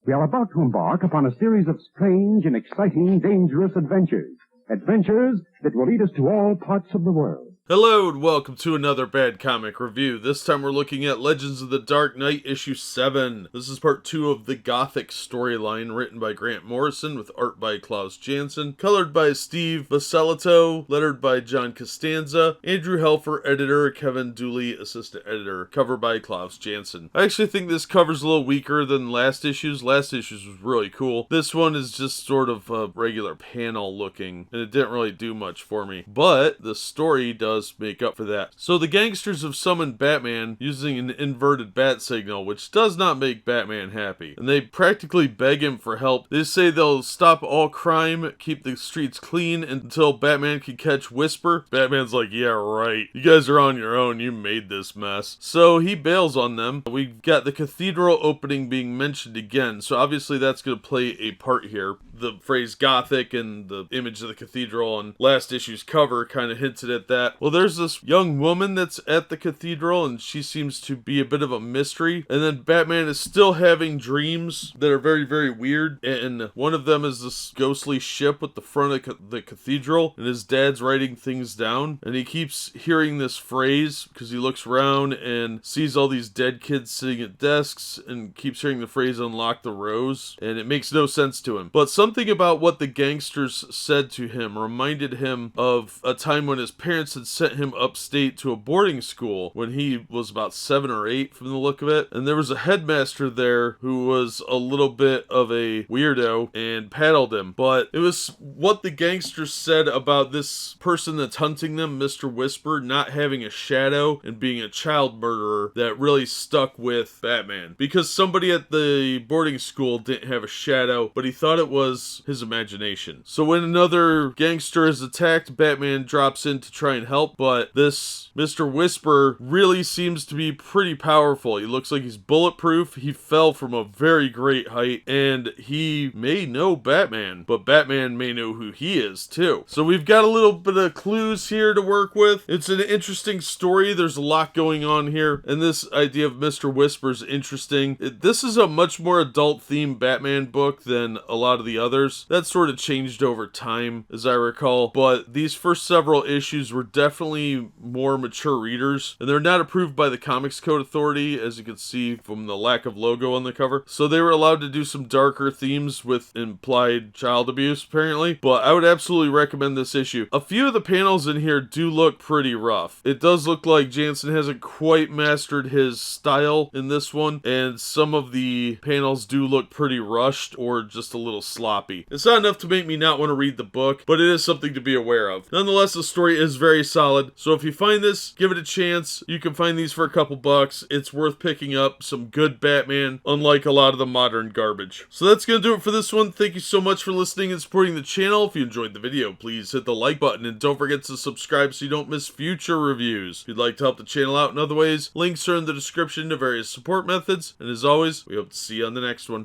We are about to embark upon a series of strange and exciting, dangerous adventures. Adventures that will lead us to all parts of the world. Hello and welcome to another Bad Comic Review. This time we're looking at Legends of the Dark Knight issue 7. This is part 2 of the Gothic storyline, written by Morrison with art by Klaus, Janson, colored by Steve Buccellato, lettered by John Costanza, Andrew Helfer, editor, Kevin Dooley, assistant editor, cover by Klaus, Janson. I actually think this cover's a little weaker than last issues. Last issues was really cool. This one is just sort of a regular panel looking, and it didn't really do much for me. But the story does make up for that. So the gangsters have summoned Batman using an inverted bat signal, which does not make Batman happy. And they practically beg him for help. They say they'll stop all crime, keep the streets clean until Batman can catch Whisper. Batman's like, yeah, right. You guys are on your own. You made this mess. So he bails on them. We've got the cathedral opening being mentioned again. So obviously that's going to play a part here. The phrase Gothic and the image of the cathedral on last issue's cover kind of hinted at that. Well, there's this young woman that's at the cathedral, and she seems to be a bit of a mystery. And then Batman is still having dreams that are very, very weird. And one of them is this ghostly ship with the front of the cathedral, and his dad's writing things down. And he keeps hearing this phrase because he looks around and sees all these dead kids sitting at desks and keeps hearing the phrase unlock the rose. And it makes no sense to him. But something about what the gangsters said to him reminded him of a time when his parents had sent him upstate to a boarding school when he was about 7 or 8 from the look of it. And there was a headmaster there who was a little bit of a weirdo and paddled him. But it was what the gangsters said about this person that's hunting them, Mr. Whisper, not having a shadow and being a child murderer that really stuck with Batman. Because somebody at the boarding school didn't have a shadow, but he thought it was his imagination. So when another gangster is attacked, Batman drops in to try and help, but this Mr. Whisper really seems to be pretty powerful. He looks like he's bulletproof. He fell from a very great height, and he may know Batman, but Batman may know who he is too. So we've got a little bit of clues here to work with. It's an interesting story. There's a lot going on here, and this idea of Mr. Whisper is interesting. This is a much more adult-themed Batman book than a lot of the others. That sort of changed over time, as I recall, but these first several issues were definitely more mature readers, and they're not approved by the Comics Code Authority, as you can see from the lack of logo on the cover. So they were allowed to do some darker themes with implied child abuse, apparently, but I would absolutely recommend this issue. A few of the panels in here do look pretty rough. It does look like Janson hasn't quite mastered his style in this one, and some of the panels do look pretty rushed or just a little sloppy. It's not enough to make me not want to read the book, but it is something to be aware of. Nonetheless, the story is very solid, so if you find this, give it a chance. You can find these for a couple bucks. It's worth picking up some good Batman, unlike a lot of the modern garbage. So that's going to do it for this one. Thank you so much for listening and supporting the channel. If you enjoyed the video, please hit the like button, and don't forget to subscribe so you don't miss future reviews. If you'd like to help the channel out in other ways, links are in the description to various support methods, and as always, we hope to see you on the next one.